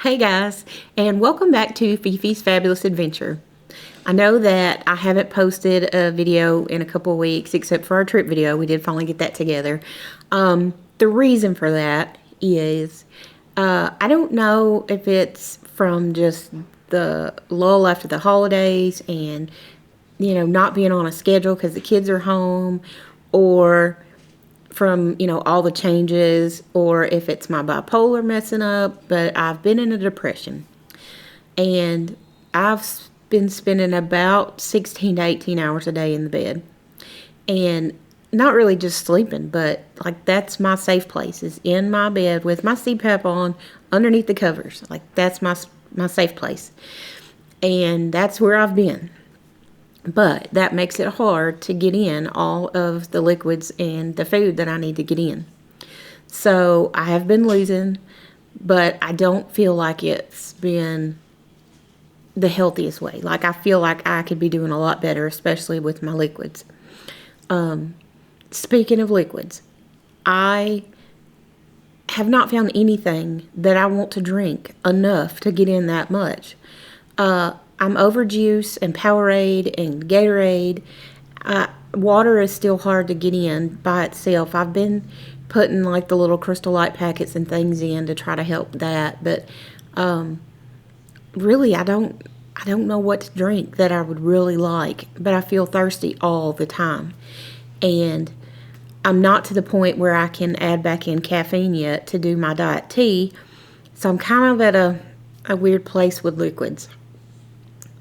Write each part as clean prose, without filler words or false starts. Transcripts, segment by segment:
Hey guys, and welcome back to Fifi's Fabulous Adventure. I know that I haven't posted a video in a couple of weeks, except for our trip video. We did finally get that together. The reason for that is I don't know if it's from just the lull after the holidays and, not being on a schedule because the kids are home, or from, all the changes, or if it's my bipolar messing up, but I've been in a depression. And I've been spending about 16 to 18 hours a day in the bed. And not really just sleeping, but like that's my safe place, is in my bed with my CPAP on underneath the covers. Like that's my safe place. And that's where I've been. But that makes it hard to get in all of the liquids and the food that I need to get in. So I have been losing, but I don't feel like it's been the healthiest way. Like I feel like I could be doing a lot better, especially with my liquids. Speaking of liquids, I have not found anything that I want to drink enough to get in that much. I'm over juice and Powerade and Gatorade. Water is still hard to get in by itself. I've been putting like the little Crystal Light packets and things in to try to help that, but really I don't know what to drink that I would really like, but I feel thirsty all the time. And I'm not to the point where I can add back in caffeine yet to do my diet tea, so I'm kind of at a weird place with liquids.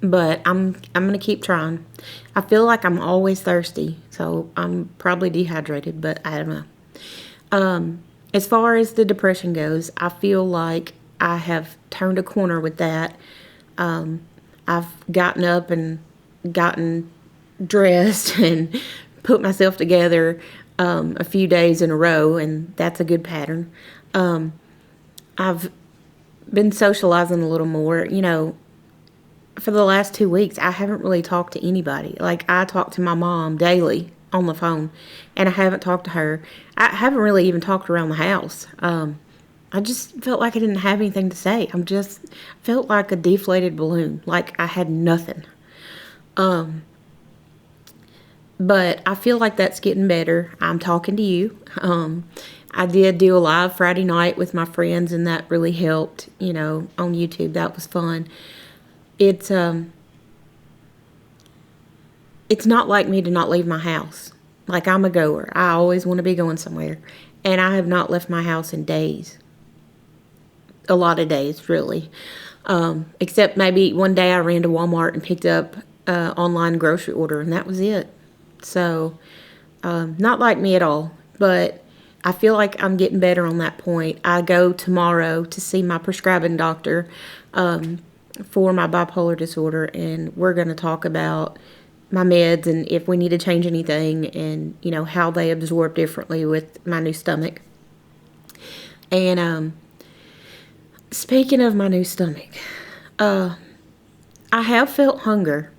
But I'm going to keep trying. I feel like I'm always thirsty, so I'm probably dehydrated, but I don't know. As far as the depression goes, I feel like I have turned a corner with that. I've gotten up and gotten dressed and put myself together a few days in a row, and that's a good pattern. I've been socializing a little more, For the last 2 weeks, I haven't really talked to anybody. Like, I talk to my mom daily on the phone, and I haven't talked to her. I haven't really even talked around the house. I just felt like I didn't have anything to say. Felt like a deflated balloon, like I had nothing. But I feel like that's getting better. I'm talking to you. I did do a live Friday night with my friends, and that really helped, on YouTube. That was fun. It's not like me to not leave my house. Like, I'm a goer. I always want to be going somewhere. And I have not left my house in days. A lot of days, really. Except maybe one day I ran to Walmart and picked up an online grocery order, and that was it. So, not like me at all. But I feel like I'm getting better on that point. I go tomorrow to see my prescribing doctor for my bipolar disorder, and we're going to talk about my meds and if we need to change anything, and how they absorb differently with my new stomach. And speaking of my new stomach, I have felt hunger,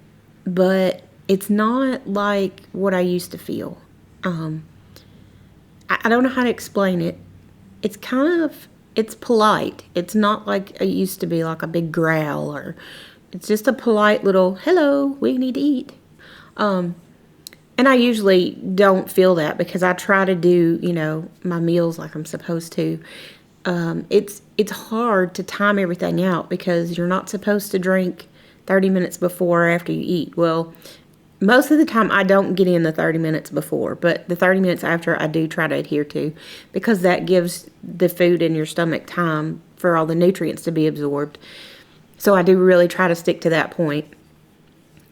but it's not like what I used to feel. I don't know how to explain it. It's polite. It's not like it used to be, like a big growl, or it's just a polite little, hello, we need to eat. And I usually don't feel that because I try to do, my meals like I'm supposed to. It's hard to time everything out because you're not supposed to drink 30 minutes before or after you eat. Well, most of the time I don't get in the 30 minutes before, but the 30 minutes after I do try to adhere to, because that gives the food in your stomach time for all the nutrients to be absorbed. So I do really try to stick to that point.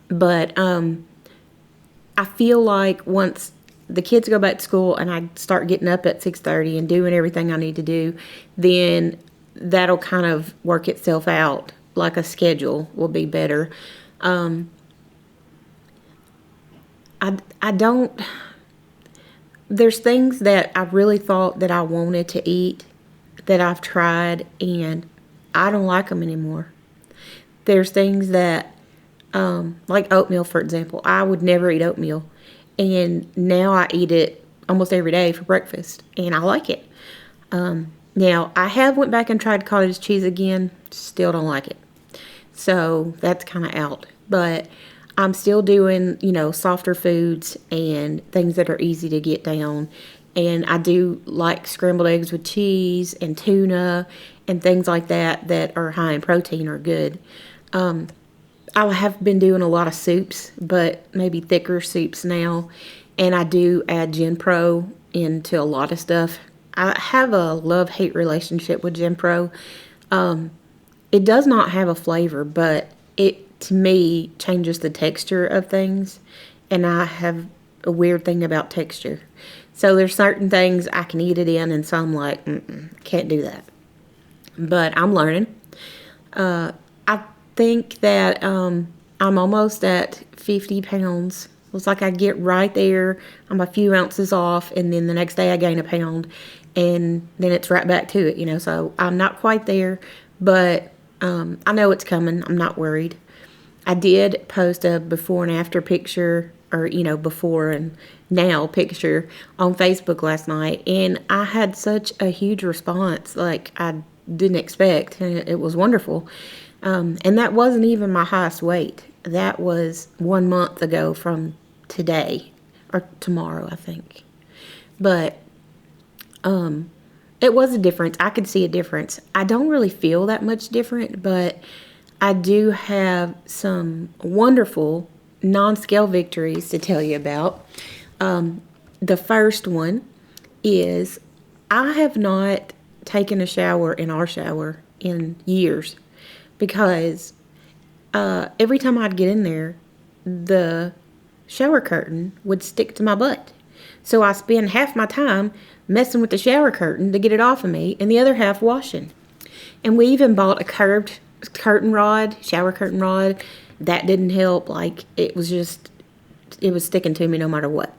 But I feel like once the kids go back to school and I start getting up at 6:30 and doing everything I need to do, then that'll kind of work itself out. Like a schedule will be better. I don't, there's things that I really thought that I wanted to eat that I've tried, and I don't like them anymore. There's things that, like oatmeal, for example. I would never eat oatmeal, and now I eat it almost every day for breakfast, and I like it. Now, I have went back and tried cottage cheese again. Still don't like it. So that's kind of out. But I'm still doing, softer foods and things that are easy to get down. And I do like scrambled eggs with cheese and tuna and things like that that are high in protein are good. I have been doing a lot of soups, but maybe thicker soups now. And I do add Gen Pro into a lot of stuff. I have a love-hate relationship with Gen Pro. It does not have a flavor, but it, to me, changes the texture of things. And I have a weird thing about texture. So there's certain things I can eat it in, and some like, can't do that. But I'm learning. I think that I'm almost at 50 pounds. It's like I get right there. I'm a few ounces off, and then the next day I gain a pound, and then it's right back to it, So I'm not quite there, but I know it's coming. I'm not worried. I did post a before and after picture, or, before and now picture on Facebook last night, and I had such a huge response, like I didn't expect, and it was wonderful. And that wasn't even my highest weight. That was 1 month ago from today, or tomorrow, I think. But it was a difference. I could see a difference. I don't really feel that much different, but I do have some wonderful non-scale victories to tell you about. The first one is I have not taken a shower in our shower in years because every time I'd get in there, the shower curtain would stick to my butt. So I spend half my time messing with the shower curtain to get it off of me and the other half washing. And we even bought a curved shower curtain rod. That didn't help. Like, it was sticking to me no matter what.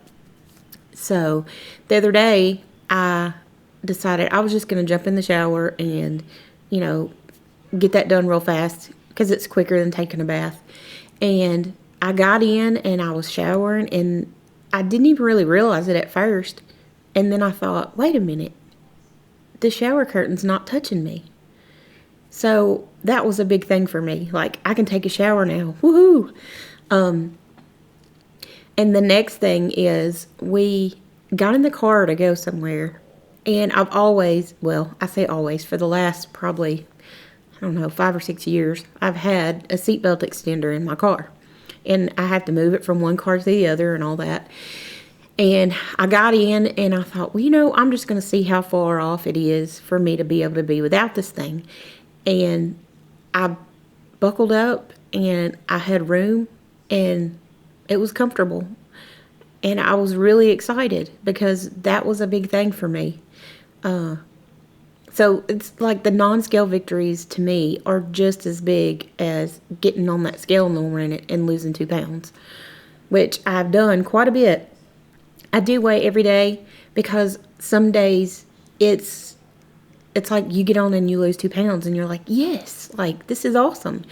So the other day, I decided I was just going to jump in the shower and, get that done real fast because it's quicker than taking a bath. And I got in and I was showering, and I didn't even really realize it at first. And then I thought, wait a minute, the shower curtain's not touching me. So that was a big thing for me. Like, I can take a shower now. Woohoo! And the next thing is we got in the car to go somewhere. And I've always, I say always, for the last probably, 5 or 6 years, I've had a seatbelt extender in my car. And I had to move it from one car to the other and all that. And I got in and I thought, I'm just going to see how far off it is for me to be able to be without this thing. And I buckled up and I had room and it was comfortable. And I was really excited because that was a big thing for me. So it's like the non-scale victories to me are just as big as getting on that scale in the morning and losing 2 pounds, which I've done quite a bit. I do weigh every day because some days it's like you get on and you lose 2 pounds and you're like, yes, like this is awesome.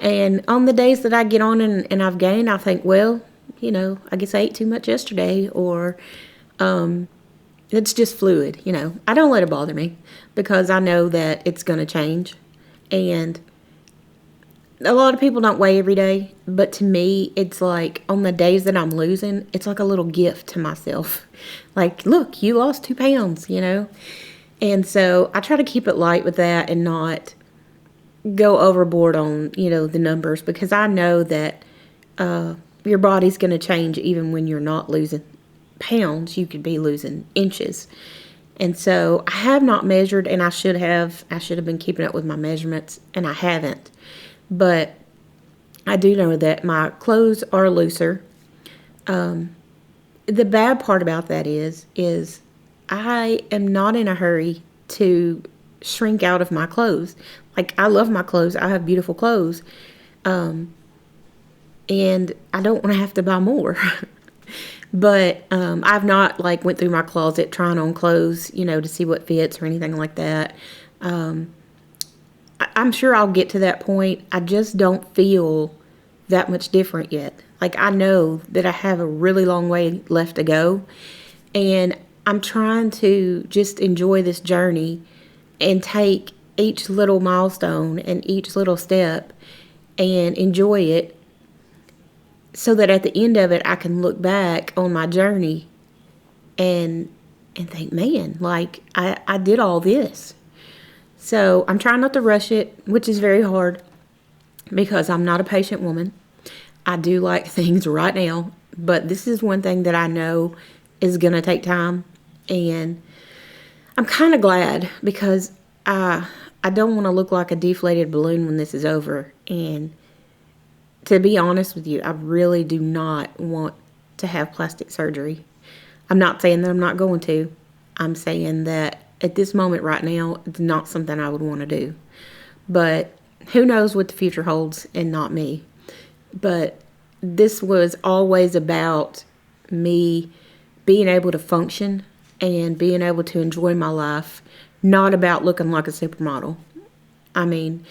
And on the days that I get on and I've gained, I think, I guess I ate too much yesterday, or it's just fluid, I don't let it bother me because I know that it's going to change. And a lot of people don't weigh every day, but to me, it's like on the days that I'm losing, it's like a little gift to myself. Like, look, you lost 2 pounds, And so I try to keep it light with that and not go overboard on, the numbers, because I know that your body's going to change even when you're not losing pounds. You could be losing inches. And so I have not measured, and I should have. I should have been keeping up with my measurements, and I haven't. But I do know that my clothes are looser. The bad part about that is I am not in a hurry to shrink out of my clothes. Like, I love my clothes. I have beautiful clothes. And I don't want to have to buy more. But I've not, went through my closet trying on clothes, to see what fits or anything like that. I'm sure I'll get to that point. I just don't feel that much different yet. Like, I know that I have a really long way left to go. And I'm trying to just enjoy this journey and take each little milestone and each little step and enjoy it, so that at the end of it I can look back on my journey and think, man, like I did all this. So I'm trying not to rush it, which is very hard because I'm not a patient woman. I do like things right now, but this is one thing that I know is going to take time. And I'm kind of glad because I don't want to look like a deflated balloon when this is over. And to be honest with you, I really do not want to have plastic surgery. I'm not saying that I'm not going to. I'm saying that at this moment right now, it's not something I would want to do. But who knows what the future holds, and not me. But this was always about me being able to function and being able to enjoy my life, not about looking like a supermodel. I mean,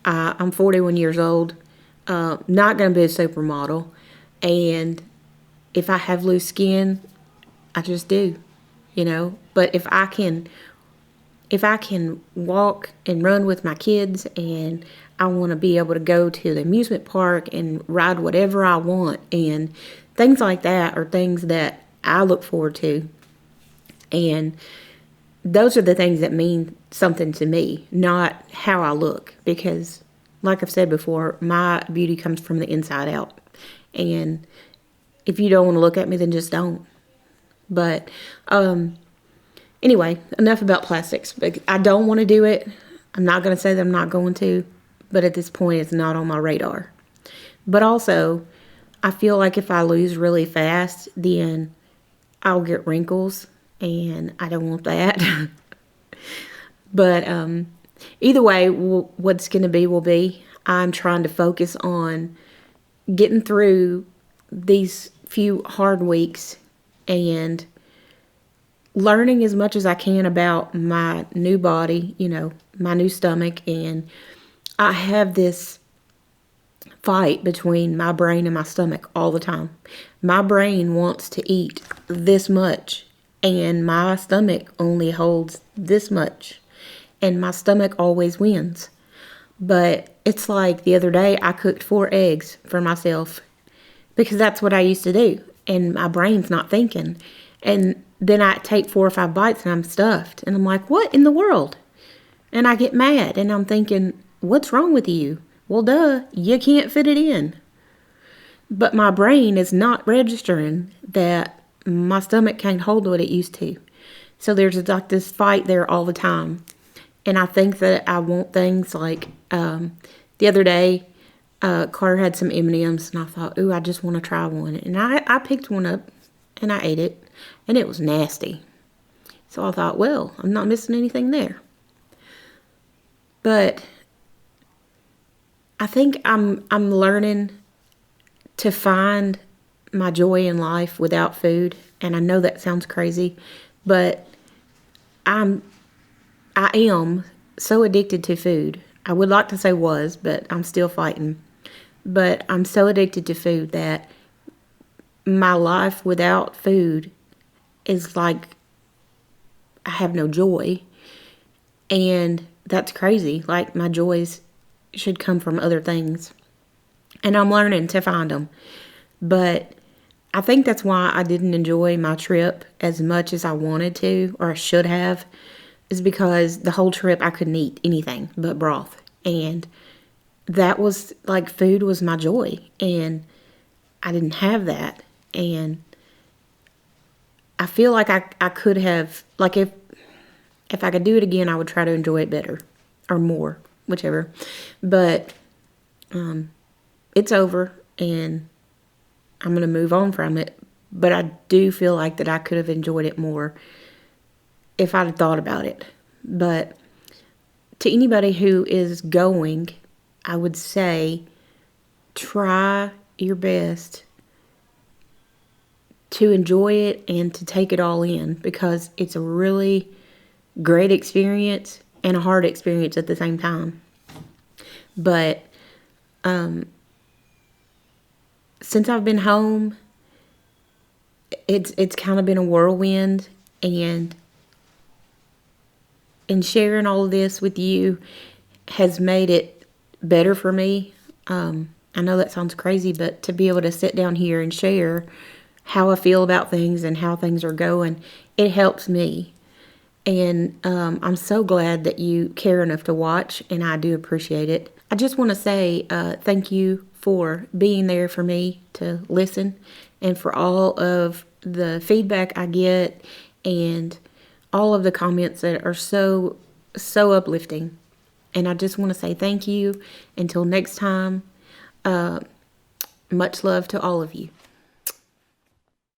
I'm 41 years old, not going to be a supermodel. And if I have loose skin, I just do, you know. But if I can walk and run with my kids, and I want to be able to go to the amusement park and ride whatever I want, and things like that are things that I look forward to. And those are the things that mean something to me, not how I look. Because, like I've said before, my beauty comes from the inside out. And if you don't want to look at me, then just don't. But anyway, enough about plastics. I don't want to do it. I'm not going to say that I'm not going to. But at this point, it's not on my radar. But also, I feel like if I lose really fast, then I'll get wrinkles. And I don't want that. But either way, what's going to be will be. I'm trying to focus on getting through these few hard weeks and learning as much as I can about my new body, you know, my new stomach. And I have this fight between my brain and my stomach all the time. My brain wants to eat this much, and my stomach only holds this much. And my stomach always wins. But it's like the other day I cooked 4 eggs for myself because that's what I used to do. And my brain's not thinking. And then I take 4 or 5 bites and I'm stuffed. And I'm like, what in the world? And I get mad and I'm thinking, what's wrong with you? Well, duh, you can't fit it in. But my brain is not registering that my stomach can't hold what it used to. So there's like this fight there all the time. And I think that I want things like the other day, Carter had some M&Ms and I thought, ooh, I just want to try one. And I picked one up and I ate it and it was nasty. So I thought, well, I'm not missing anything there. But I think I'm learning to find my joy in life without food. And I know that sounds crazy, but I am so addicted to food. I would like to say was, but I'm still fighting. But I'm so addicted to food that my life without food is like I have no joy. And that's crazy. Like my joys should come from other things. And I'm learning to find them. But I think that's why I didn't enjoy my trip as much as I wanted to, or I should have, is because the whole trip I couldn't eat anything but broth. And that was like food was my joy. And I didn't have that. And I feel like I could have, like if I could do it again, I would try to enjoy it better or more, whichever. But it's over and I'm going to move on from it. But I do feel like that I could have enjoyed it more if I'd have thought about it. But to anybody who is going, I would say try your best to enjoy it and to take it all in, because it's a really great experience and a hard experience at the same time. But since I've been home, it's kind of been a whirlwind, and and sharing all of this with you has made it better for me. I know that sounds crazy, but to be able to sit down here and share how I feel about things and how things are going, it helps me. And I'm so glad that you care enough to watch, and I do appreciate it. I just want to say thank you for being there for me to listen, and for all of the feedback I get and all of the comments that are so uplifting. And I just want to say thank you. Until next time, much love to all of you.